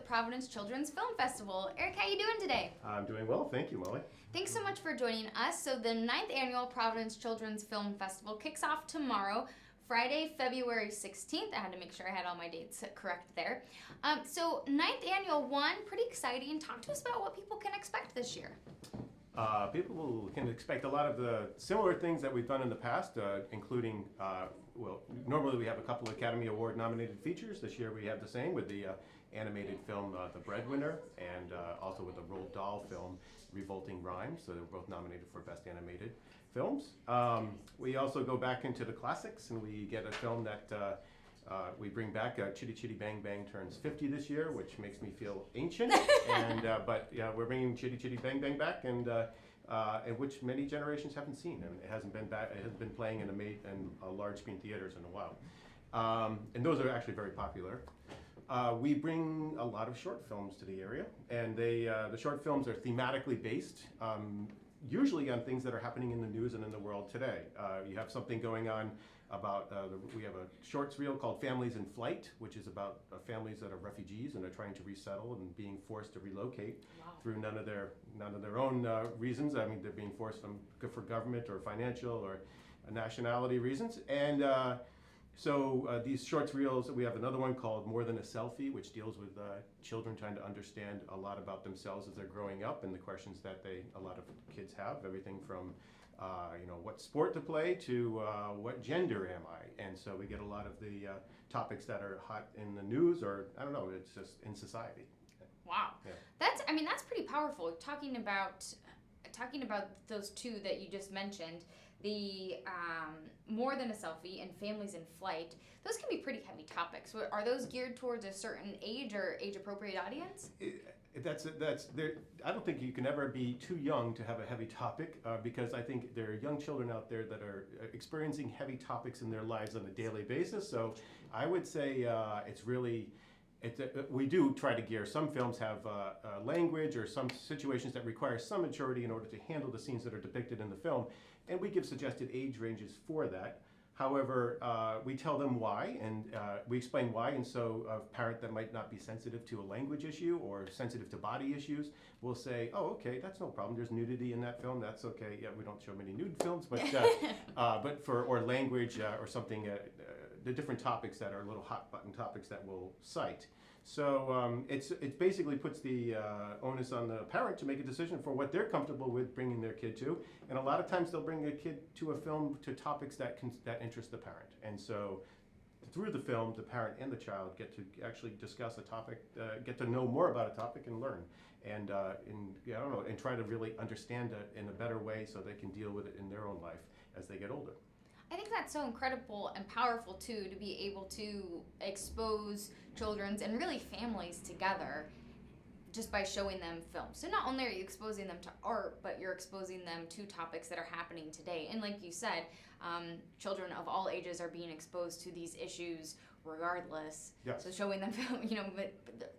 Providence Children's Film Festival. Eric, how you doing today? I'm doing well, thank you, Molly. Thanks so much for joining us. So the 9th Annual Providence Children's Film Festival kicks off tomorrow, Friday, February 16th. I had to make sure I had all my dates correct there. So 9th Annual one, pretty exciting. Talk to us about what people can expect this year. People can expect a lot of the similar things that we've done in the past, including, normally we have a couple Academy Award nominated features. This year we have the same with the animated film The Breadwinner, and also with the Roald Dahl film Revolting Rhymes. So they're both nominated for Best Animated Films. We also go back into the classics, and we get a film that we bring back. Chitty Chitty Bang Bang turns 50 this year, which makes me feel ancient. But yeah, we're bringing Chitty Chitty Bang Bang back, and which many generations haven't seen, and it hasn't been back. It has been playing in large screen theaters in a while, and those are actually very popular. We bring a lot of short films to the area, and the short films are thematically based. Usually on things that are happening in the news and in the world today. You have something going on about, we have a shorts reel called Families in Flight, which is about families that are refugees and are trying to resettle and being forced to relocate through none of their own reasons. I mean, they're being forced for government or financial or nationality reasons. And so these shorts reels, we have another one called More Than a Selfie, which deals with children trying to understand a lot about themselves as they're growing up and the questions that a lot of kids have, everything from what sport to play to what gender am I? And so we get a lot of the topics that are hot in the news, or I don't know, it's just in society. Wow. Yeah. That's pretty powerful. Talking about those two that you just mentioned, the More Than a Selfie and Families in Flight, those can be pretty heavy topics. Are those geared towards a certain age or age-appropriate audience? I don't think you can ever be too young to have a heavy topic, because I think there are young children out there that are experiencing heavy topics in their lives on a daily basis. So I would say we do try to gear. Some films have language or some situations that require some maturity in order to handle the scenes that are depicted in the film, and we give suggested age ranges for that. However, we tell them why, and we explain why, and so a parent that might not be sensitive to a language issue or sensitive to body issues will say, oh, okay, that's no problem. There's nudity in that film. That's okay. Yeah, we don't show many nude films, but or language or something, the different topics that are little hot button topics that we'll cite. So it basically puts the onus on the parent to make a decision for what they're comfortable with bringing their kid to, and a lot of times they'll bring a kid to a film to topics that interest the parent. And so through the film, the parent and the child get to actually discuss a topic, get to know more about a topic and learn, and and try to really understand it in a better way so they can deal with it in their own life as they get older. I think that's so incredible and powerful too, to be able to expose children's and really families together just by showing them films. So not only are you exposing them to art, but you're exposing them to topics that are happening today. And like you said, children of all ages are being exposed to these issues regardless. Yes. So showing them film, but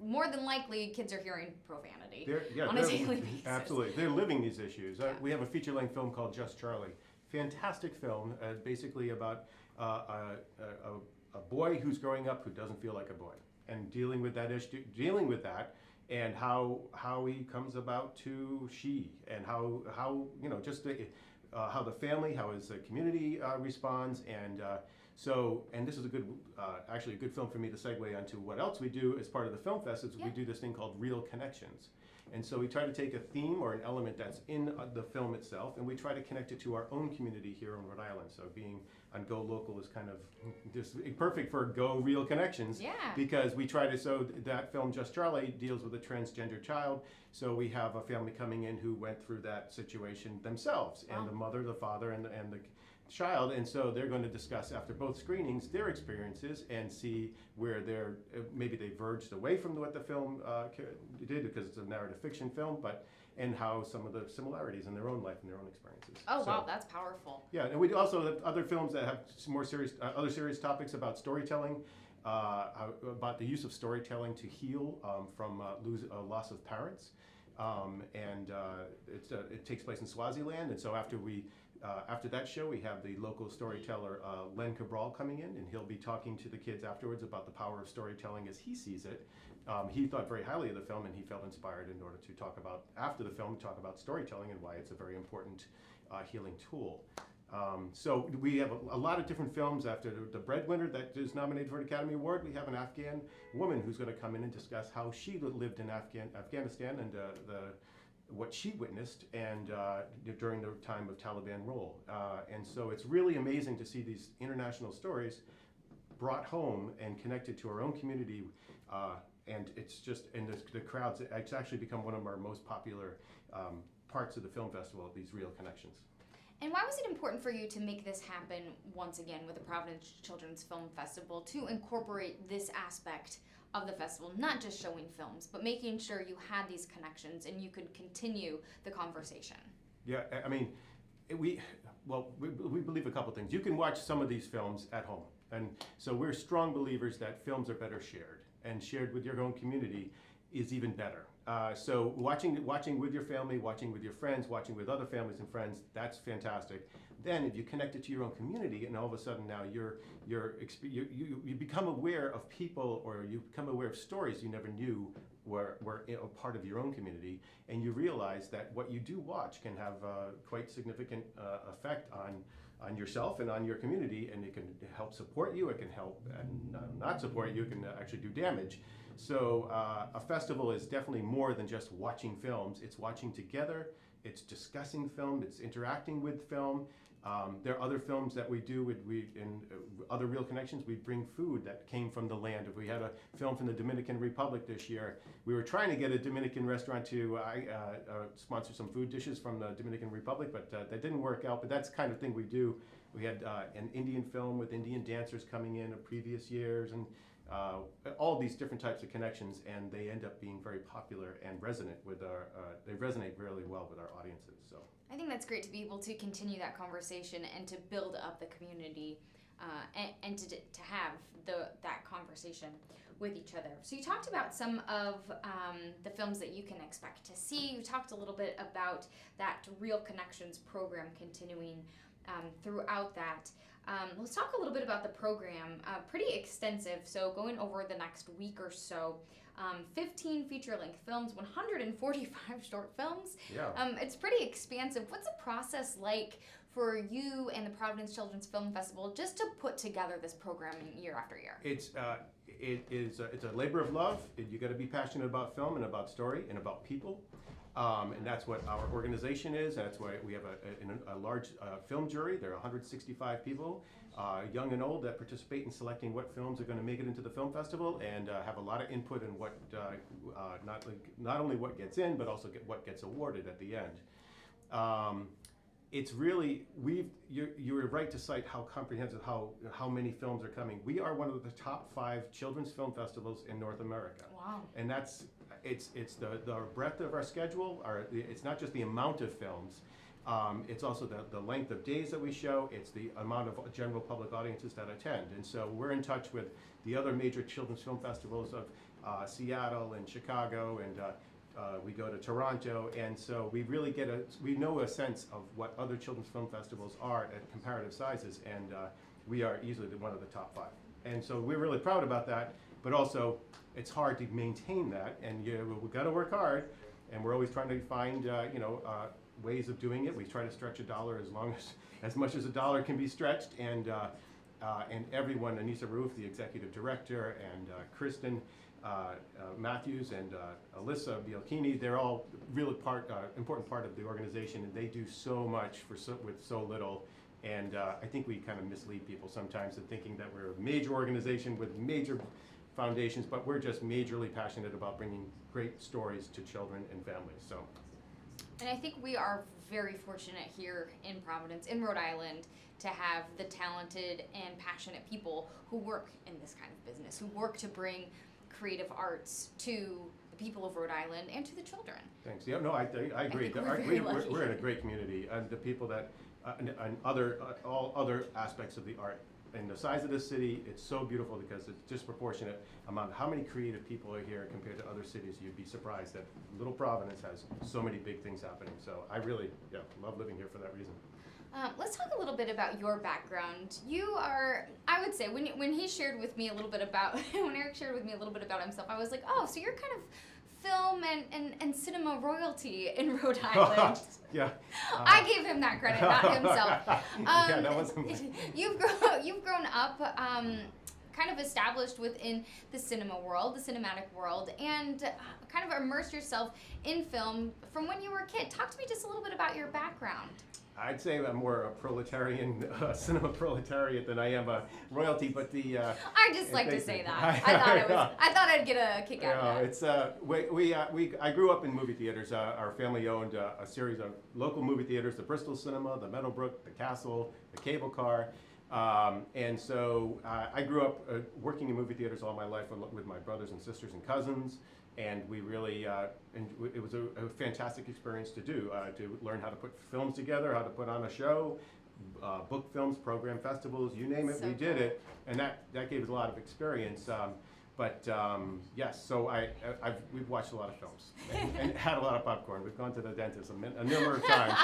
more than likely kids are hearing profanity on a daily basis. Absolutely, they're living these issues. We have a feature-length film called Just Charlie. Fantastic film, basically about a boy who's growing up who doesn't feel like a boy, and dealing with that issue, and how he comes about to she, and how the family, how his community responds, and this is actually a good film for me to segue onto what else we do as part of the film fest. We do this thing called Real Connections. And so we try to take a theme or an element that's in the film itself, and we try to connect it to our own community here in Rhode Island. So being on Golocal is kind of just perfect for Go Real Connections. Yeah. Because we try to, so that film, Just Charlie, deals with a transgender child. So we have a family coming in who went through that situation themselves, and the mother, the father, and the child, and so they're going to discuss after both screenings their experiences and see where maybe they verged away from what the film did, because it's a narrative fiction film, and how some of the similarities in their own life and their own experiences. Oh, wow, that's powerful. Yeah, and we also have other films that have some more serious, other serious topics about storytelling, about the use of storytelling to heal from loss of parents. It takes place in Swaziland, and so after that show, we have the local storyteller Len Cabral coming in, and he'll be talking to the kids afterwards about the power of storytelling as he sees it, He thought very highly of the film, and he felt inspired in order to talk about, after the film, talk about storytelling and why it's a very important healing tool. So we have a lot of different films. After the breadwinner that is nominated for an Academy Award, we have an Afghan woman who's going to come in and discuss how she lived in Afghanistan and what she witnessed and during the time of Taliban rule. And so it's really amazing to see these international stories brought home and connected to our own community. And it's just, and the crowds, it's actually become one of our most popular parts of the film festival, these real connections. And why was it important for you to make this happen once again with the Providence Children's Film Festival, to incorporate this aspect of the festival, not just showing films, but making sure you had these connections and you could continue the conversation? Yeah, I mean, we believe a couple things. You can watch some of these films at home. And so we're strong believers that films are better shared, and shared with your own community is even better. So watching with your family, watching with your friends, watching with other families and friends, that's fantastic. Then if you connect it to your own community, and all of a sudden now you become aware of people, or you become aware of stories you never knew were a part of your own community, and you realize that what you do watch can have quite significant effect on yourself and on your community, and it can help support you, it can help and not support you, it can actually do damage. So a festival is definitely more than just watching films. It's watching together, it's discussing film, it's interacting with film. There are other films that we do in other real connections. We bring food that came from the land. If we had a film from the Dominican Republic this year, we were trying to get a Dominican restaurant to sponsor some food dishes from the Dominican Republic, but that didn't work out. But that's the kind of thing we do. We had an Indian film with Indian dancers coming in previous years, and all these different types of connections, and they end up being very popular and resonate with they resonate really well with our audiences. So I think that's great to be able to continue that conversation and to build up the community and to have that conversation with each other. So you talked about some of the films that you can expect to see. You talked a little bit about that Real Connections program continuing throughout that. Let's talk a little bit about the program. Pretty extensive, so going over the next week or so. 15 feature-length films, 145 short films. yeah. It's pretty expansive. What's the process like for you and the Providence Children's Film Festival just to put together this programming year after year? It's a labor of love. You got to be passionate about film and about story and about people. And that's what our organization is. That's why we have a large film jury. There are 165 people, young and old, that participate in selecting what films are going to make it into the film festival, and have a lot of input in what not only what gets in, but also what gets awarded at the end. It's really, you were right to cite how comprehensive, how many films are coming. We are one of the top 5 children's film festivals in North America. Wow. And it's the breadth of our schedule. It's not just the amount of films, it's also the length of days that we show, it's the amount of general public audiences that attend. And so we're in touch with the other major children's film festivals of Seattle and Chicago, and we go to Toronto, and so we really we know a sense of what other children's film festivals are at comparative sizes, and we are easily one of the top 5. And so we're really proud about that, but also it's hard to maintain that, and we've got to work hard, and we're always trying to find ways of doing it. We try to stretch a dollar as much as a dollar can be stretched, and everyone, Anissa Roof, the executive director, and Kristen Matthews, and Alyssa Bielkini, they're all really important part of the organization, and they do so much with so little. And I think we kind of mislead people sometimes in thinking that we're a major organization with major foundations, but we're just majorly passionate about bringing great stories to children and families. So, and I think we are very fortunate here in Providence, in Rhode Island, to have the talented and passionate people who work in this kind of business, who work to bring creative arts to the people of Rhode Island and to the children. Thanks. Yeah, no, I agree. We're in a great community, and the people that and all other aspects of the art. And the size of this city, it's so beautiful because it's disproportionate amount of how many creative people are here compared to other cities. You'd be surprised that little Providence has so many big things happening. So I really love living here for that reason. Let's talk a little bit about your background. You are, I would say, when he shared with me a little bit about, when Eric shared with me a little bit about himself, I was like, oh, so you're kind of film and cinema royalty in Rhode Island. Yeah. I gave him that credit, not himself. Yeah, that wasn't. You've grown up kind of established within the cinema world, the cinematic world, and kind of immersed yourself in film from when you were a kid. Talk to me just a little bit about your background. I'd say I'm more a proletarian, cinema proletariat than I am a royalty, but the. I just like to say that. I thought I'd get a kick out of that. It's I grew up in movie theaters. Our family owned a series of local movie theaters: the Bristol Cinema, the Meadowbrook, the Castle, the Cable Car, and so I grew up working in movie theaters all my life with my brothers and sisters and cousins. And we really, and it was a fantastic experience to do, to learn how to put films together, how to put on a show, book films, program festivals, you name it, So we did cool. it. And that gave us a lot of experience. Yes, so we've watched a lot of films and had a lot of popcorn. We've gone to the dentist a number of times.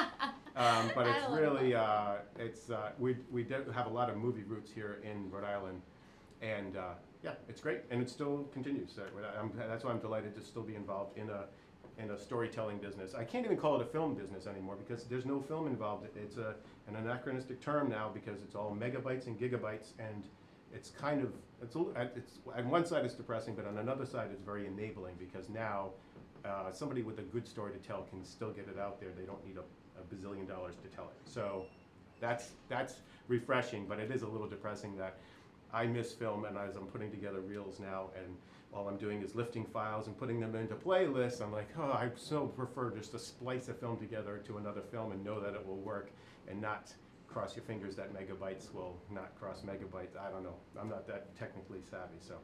But it's really, we do have a lot of movie roots here in Rhode Island. And yeah, it's great, and it still continues. That's why I'm delighted to still be involved in a storytelling business. I can't even call it a film business anymore because there's no film involved. It's an anachronistic term now because it's all megabytes and gigabytes, and it's kind of it's on one side it's depressing, but on another side it's very enabling because now somebody with a good story to tell can still get it out there. They don't need a bazillion dollars to tell it. So that's refreshing, but it is a little depressing that I miss film, and as I'm putting together reels now, and all I'm doing is lifting files and putting them into playlists, I'm like, oh, I so prefer just to splice a film together to another film and know that it will work, and not cross your fingers that megabytes will not cross megabytes. I don't know. I'm not that technically savvy, so.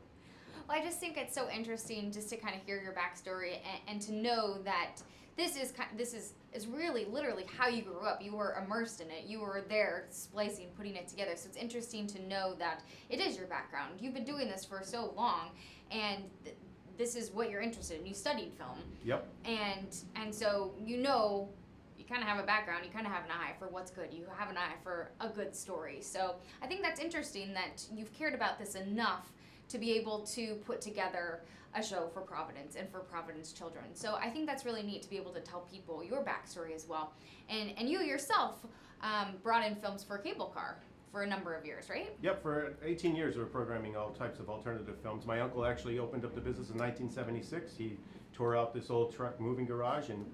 Well, I just think it's so interesting just to kind of hear your backstory and to know that this is really literally how you grew up. You were immersed in it. You were there splicing, putting it together. So it's interesting to know that it is your background. You've been doing this for so long, and this is what you're interested in. You studied film. Yep. And so you kind of have a background. You kind of have an eye for what's good. You have an eye for a good story. So I think that's interesting that you've cared about this enough to be able to put together a show for Providence and for Providence children. So I think that's really neat to be able to tell people your backstory as well. And you yourself brought in films for Cable Car for a number of years, right? Yep, for 18 years we were programming all types of alternative films. My uncle actually opened up the business in 1976. He tore out this old truck moving garage and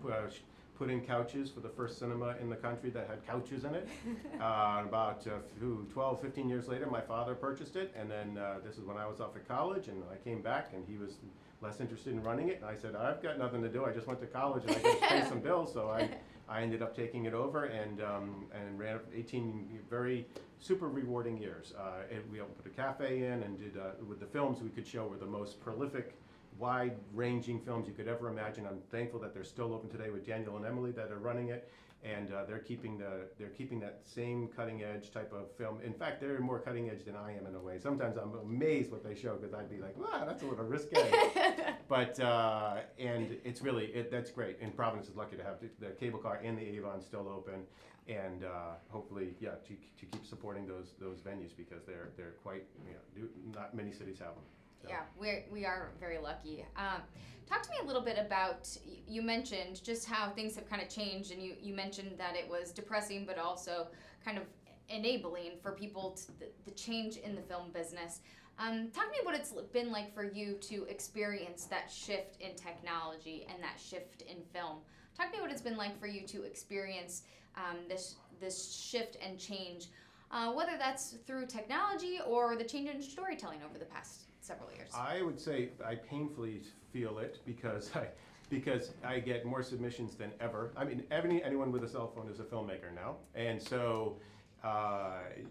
put in couches for the first cinema in the country that had couches in it. About 12, 15 years later, my father purchased it, and then this is when I was off at college, and I came back, and he was less interested in running it, and I said, I've got nothing to do, I just went to college, and I got to pay some bills, so I ended up taking it over, and ran 18 very super rewarding years. We put a cafe in, and did with the films we could show were the most prolific, wide-ranging films you could ever imagine. I'm thankful that they're still open today with Daniel and Emily that are running it, and they're keeping that same cutting-edge type of film. In fact, they're more cutting-edge than I am in a way. Sometimes I'm amazed what they show because I'd be like, wow, that's a little risque. But and it's really that's great. And Providence is lucky to have the Cable Car and the Avon still open, and hopefully, yeah, to keep supporting those venues because they're quite not many cities have them. So. Yeah, we are very lucky. Talk to me a little bit about, you mentioned just how things have kind of changed, and you mentioned that it was depressing but also kind of enabling for people, the change in the film business. Talk to me what it's been like for you to experience that shift in technology and that shift in film. Talk to me what it's been like for you to experience this shift and change, whether that's through technology or the change in storytelling over the past several years. I would say I painfully feel it because I get more submissions than ever. I mean, anyone with a cell phone is a filmmaker now, and so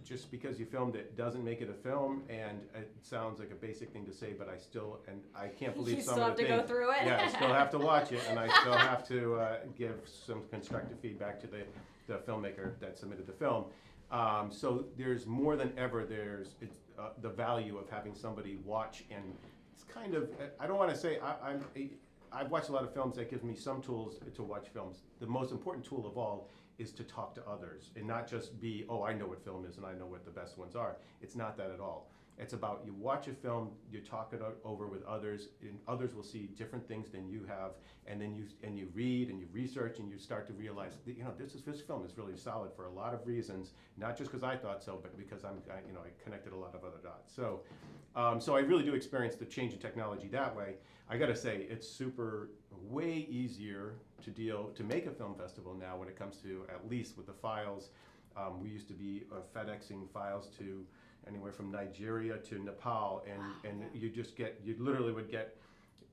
just because you filmed it doesn't make it a film. And it sounds like a basic thing to say, but I can't believe some of the things. You still have to go through it. Yeah, I still have to watch it, and I still have to give some constructive feedback to the filmmaker that submitted the film. So there's more than ever. The value of having somebody watch, and it's kind of, I don't want to say, I've watched a lot of films that give me some tools to watch films. The most important tool of all is to talk to others and not just be, oh, I know what film is and I know what the best ones are. It's not that at all. It's about you watch a film, you talk it over with others, and others will see different things than you have, and then you read and you research and you start to realize that, this film is really solid for a lot of reasons, not just because I thought so, but because I connected a lot of other dots. So, so I really do experience the change in technology that way. I got to say, it's way easier to make a film festival now when it comes to, at least with the files. We used to be FedExing files to anywhere from Nigeria to Nepal, and you literally would get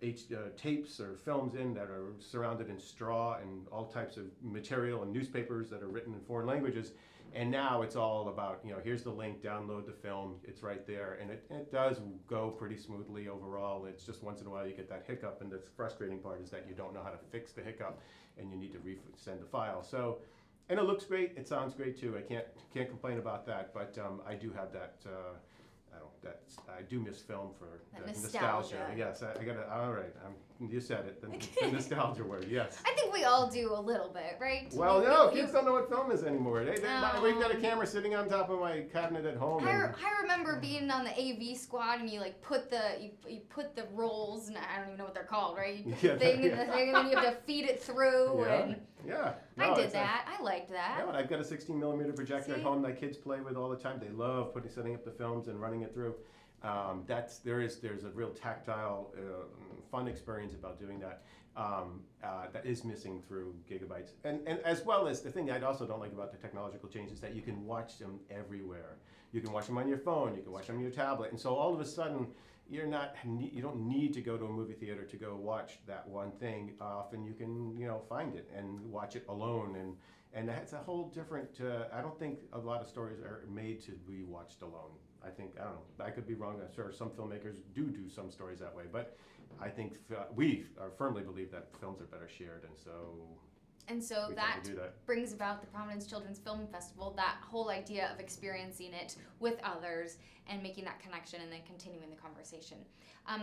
tapes or films in that are surrounded in straw and all types of material and newspapers that are written in foreign languages. And now it's all about, here's the link, download the film, it's right there. And it does go pretty smoothly overall. It's just once in a while you get that hiccup, and the frustrating part is that you don't know how to fix the hiccup and you need to send the file. So, and it looks great, it sounds great too. I can't complain about that, but I do have that, I do miss film for that the nostalgia. Yes, I gotta, all right, you said it, the nostalgia word, yes. I think we all do a little bit, right? Well, no, kids don't know what film is anymore. We've got a camera sitting on top of my cabinet at home. I remember being on the AV squad, and you like put the rolls, and I don't even know what they're called, right? You put the thing in the thing, and then you have to feed it through. Yeah. No, I did that. I liked that. Yeah, and I've got a 16mm projector at home that kids play with all the time. They love setting up the films and running it through. There's a real tactile, fun experience about doing that. That is missing through gigabytes, and as well as the thing I also don't like about the technological changes is that you can watch them everywhere. You can watch them on your phone, you can watch them on your tablet, and so all of a sudden you don't need to go to a movie theater to go watch that one thing. Often you can find it and watch it alone, and that's a whole different. I don't think a lot of stories are made to be watched alone. I don't know. I could be wrong. I'm sure some filmmakers do some stories that way, but I think we firmly believe that films are better shared, and so that brings about the Providence Children's Film Festival, that whole idea of experiencing it with others and making that connection and then continuing the conversation.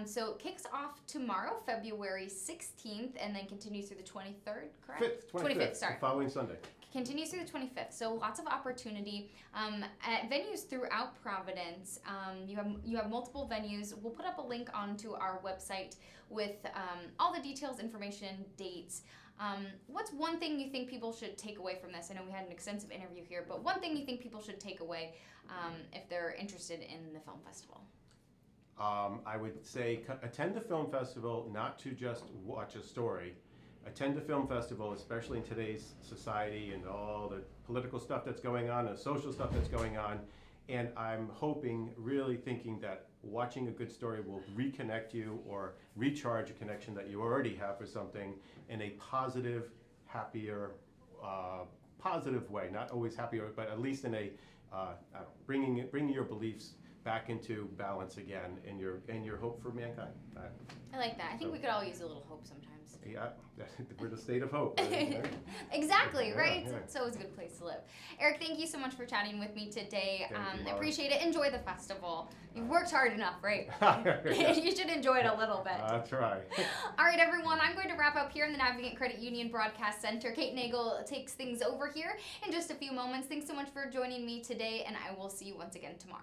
So it kicks off tomorrow, February 16th, and then continues through the 23rd, correct? 25th, sorry. The following Sunday. Continues through the 25th, so lots of opportunity at venues throughout Providence. You have multiple venues. We'll put up a link onto our website with all the details, information, dates. What's one thing you think people should take away from this? I know we had an extensive interview here, but one thing you think people should take away if they're interested in the film festival? I would say attend the film festival not to just watch a story. Attend the film festival, especially in today's society and all the political stuff that's going on, the social stuff that's going on. And I'm really thinking that watching a good story will reconnect you or recharge a connection that you already have for something in a positive, happier, positive way. Not always happier, but at least in a bringing your beliefs back into balance again in your hope for mankind. I like that. I think we could all use a little hope sometimes. Yeah, we're the state of hope. Right? Exactly, right? Yeah. It's always a good place to live. Eric, thank you so much for chatting with me today. Appreciate it. Enjoy the festival. You've worked hard enough, right? You should enjoy it a little bit. I'll try. All right, everyone. I'm going to wrap up here in the Navigant Credit Union Broadcast Center. Kate Nagel takes things over here in just a few moments. Thanks so much for joining me today, and I will see you once again tomorrow.